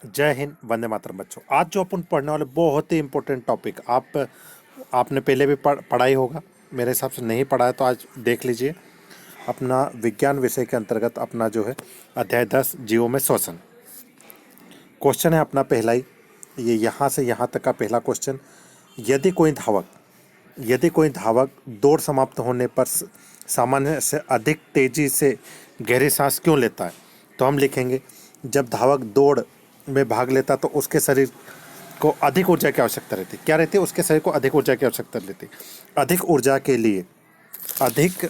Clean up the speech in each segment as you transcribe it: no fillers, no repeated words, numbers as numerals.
जय हिंद, वंदे मातरम। बच्चों, आज जो अपन पढ़ने वाले बहुत ही इंपॉर्टेंट टॉपिक आपने पहले भी पढ़ा ही होगा। मेरे हिसाब से नहीं पढ़ा है तो आज देख लीजिए। अपना विज्ञान विषय के अंतर्गत अपना जो है अध्याय 10 जीवों में श्वसन। क्वेश्चन है अपना पहला ही, ये यहाँ से यहाँ तक का पहला क्वेश्चन। यदि कोई धावक दौड़ समाप्त होने पर सामान्य से अधिक तेजी से गहरी सांस क्यों लेता है? तो हम लिखेंगे, जब धावक दौड़ में भाग लेता तो उसके शरीर को अधिक ऊर्जा की आवश्यकता रहती। क्या रहती है? उसके शरीर को अधिक ऊर्जा की आवश्यकता रहती। अधिक ऊर्जा के लिए अधिक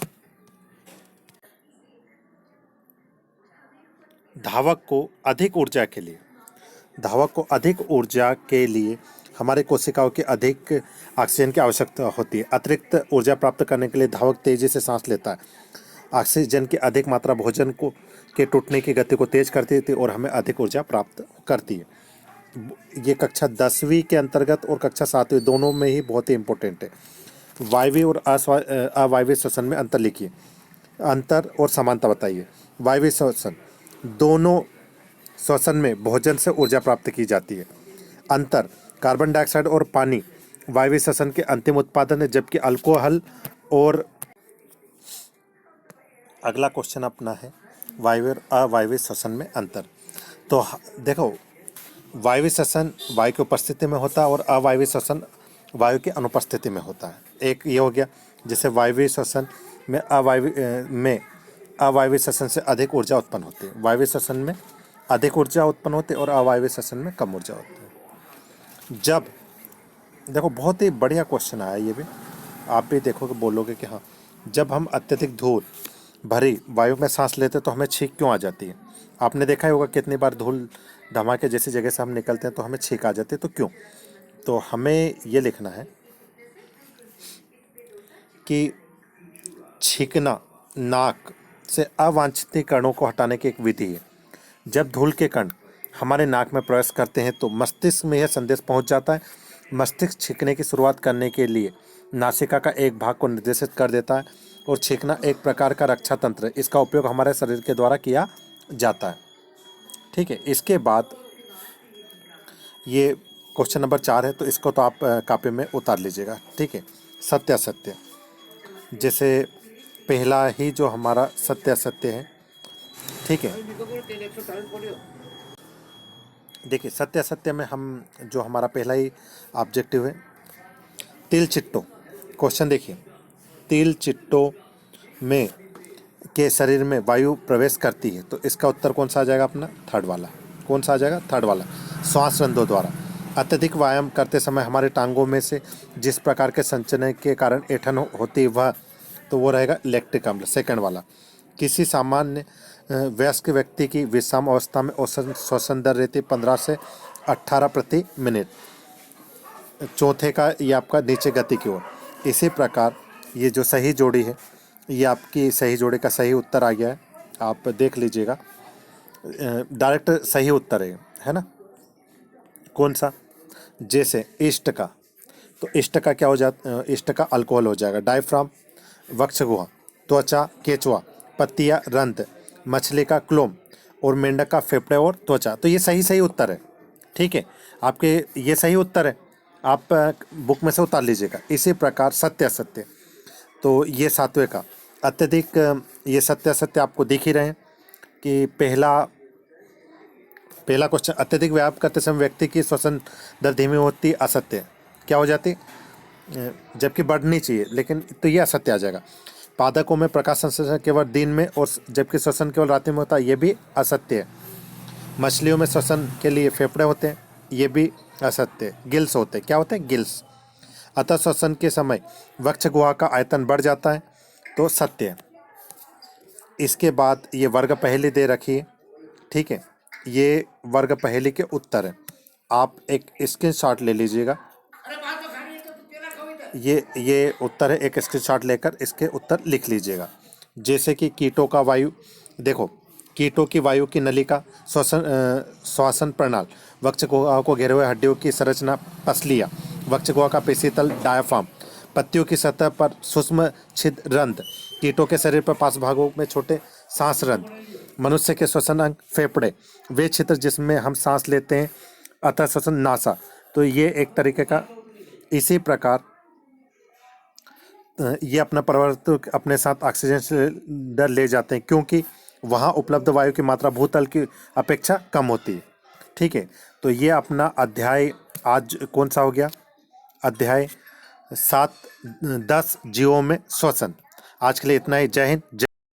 धावक को अधिक ऊर्जा के लिए हमारे कोशिकाओं की अधिक ऑक्सीजन की आवश्यकता होती है। अतिरिक्त ऊर्जा प्राप्त करने के लिए धावक तेजी से सांस लेता है। ऑक्सीजन की अधिक मात्रा भोजन को के टूटने की गति को तेज करती है और हमें अधिक ऊर्जा प्राप्त करती है। ये कक्षा 10वीं के अंतर्गत और कक्षा 7वीं दोनों में ही बहुत ही इंपॉर्टेंट है। वायवीय और अवायवीय श्वसन में अंतर लिखिए, अंतर और समानता बताइए। वायवीय श्वसन, दोनों श्वसन में भोजन से ऊर्जा प्राप्त की जाती है। अंतर, कार्बन डाइऑक्साइड और पानी वायवीय श्वसन के अंतिम उत्पादन है, जबकि अल्कोहल और अगला क्वेश्चन अपना है वायवीय और अवायवीय श्वसन में अंतर। तो देखो, वायवीय श्वसन वायु की उपस्थिति में होता है और अवायवीय श्वसन वायु की अनुपस्थिति में होता है। एक ये हो गया, जैसे वायवीय श्वसन में अवायवीय श्वसन से अधिक ऊर्जा उत्पन्न होती है। वायवीय श्वसन में अधिक ऊर्जा उत्पन्न होती है और अवायवीय श्वसन में कम ऊर्जा होती है। जब देखो, बहुत ही बढ़िया क्वेश्चन आया ये भी, आप भी देखोगे बोलोगे कि हाँ, जब हम अत्यधिक धूल भरी वायु में सांस लेते तो हमें छींक क्यों आ जाती है? आपने देखा ही होगा कितनी बार धूल धमाके जैसी जगह से हम निकलते हैं तो हमें छींक आ जाती है, तो क्यों? तो हमें ये लिखना है कि छींकना नाक से अवांछित कणों को हटाने की एक विधि है। जब धूल के कण हमारे नाक में प्रवेश करते हैं तो मस्तिष्क में यह संदेश पहुंच जाता है। मस्तिष्क छींकने की शुरुआत करने के लिए नासिका का एक भाग को निर्देशित कर देता है और छींकना एक प्रकार का रक्षा तंत्र है। इसका उपयोग हमारे शरीर के द्वारा किया जाता है। ठीक है, इसके बाद ये क्वेश्चन नंबर 4 है, तो इसको तो आप कॉपी में उतार लीजिएगा। ठीक है, सत्य असत्य, जैसे पहला ही जो हमारा सत्य असत्य है। ठीक है, देखिए सत्य असत्य में हम जो हमारा पहला ही ऑब्जेक्टिव है, तिल चिट्टो। क्वेश्चन देखिए, तिल चिट्टो में के शरीर में वायु प्रवेश करती है, तो इसका उत्तर कौन सा आ जाएगा? अपना थर्ड वाला। कौन सा आ जाएगा? थर्ड वाला। श्वास रंध्रों द्वारा। अत्यधिक व्यायाम करते समय हमारे टांगों में से जिस प्रकार के संचलन के कारण ऐंठन होती है वो रहेगा लैक्टिक अम्ल, सेकंड वाला। किसी सामान्य वयस्क व्यक्ति की विषम अवस्था में औसत श्वसन दर रहती 15 से 18 प्रति मिनट। चौथे का ये आपका नीचे गति की ओर। इसी प्रकार ये जो सही जोड़ी है, ये आपकी सही जोड़ी का सही उत्तर आ गया है, आप देख लीजिएगा। डायरेक्ट सही उत्तर है ना? कौन सा? जैसे इष्ट का, तो इष्ट का क्या हो जाता? इष्ट का अल्कोहल हो जाएगा। डायफ्राम, वक्ष गुहा, त्वचा, केचुआ, पत्तियाँ, रंध्र, मछली का क्लोम और मेंढक का फेफड़े और त्वचा। तो ये सही उत्तर है। ठीक है, आपके ये सही उत्तर है, आप बुक में से उतार लीजिएगा। इसी प्रकार सत्य असत्य, तो ये 7वें का अत्यधिक, ये सत्य असत्य आपको दिख ही रहे हैं कि पहला क्वेश्चन, अत्यधिक व्यायाम करते समय व्यक्ति की श्वसन दर धीमी होती, असत्य। क्या हो जाती? जबकि बढ़नी चाहिए, लेकिन तो ये असत्य आ जाएगा। पादकों में प्रकाश संश्लेषण केवल दिन में और जबकि श्वसन केवल रात में होता है, ये भी असत्य है। मछलियों में श्वसन के लिए फेफड़े होते हैं, ये भी असत्य है। गिल्स होते हैं, क्या होते हैं? गिल्स। अतः श्वसन के समय वक्ष गुहा का आयतन बढ़ जाता है, तो सत्य है। इसके बाद ये वर्ग पहेली दे रखी है। ठीक है, ये वर्ग पहेली के उत्तर है, आप एक स्क्रीनशॉट ले लीजिएगा। ये उत्तर है, एक स्क्रीनशॉट लेकर इसके उत्तर लिख लीजिएगा। जैसे कि कीटों का वायु, देखो कीटों की वायु की नलिका, श्वसन प्रणाल, वक्ष गुहा को घेरे हुए हड्डियों की संरचना पसलियाँ, वक्ष गुहा का पेशीतल डायाफ्राम, पत्तियों की सतह पर सूक्ष्म छिद्र रंध्र, कीटों के शरीर पर पार्श्व भागों में छोटे सांस रंध्र, मनुष्य के श्वसन अंग फेफड़े, वे क्षेत्र जिसमें हम सांस लेते हैं, अतः श्वसन नासा। तो ये एक तरीके का, इसी प्रकार ये अपना प्रवर्तक अपने साथ ऑक्सीजन सिलेंडर ले जाते हैं, क्योंकि वहाँ उपलब्ध वायु की मात्रा भूतल की अपेक्षा कम होती है। ठीक है, तो ये अपना अध्याय आज कौन सा हो गया, अध्याय 7, 10 जीवों में श्वसन। आज के लिए इतना ही। जय हिंद।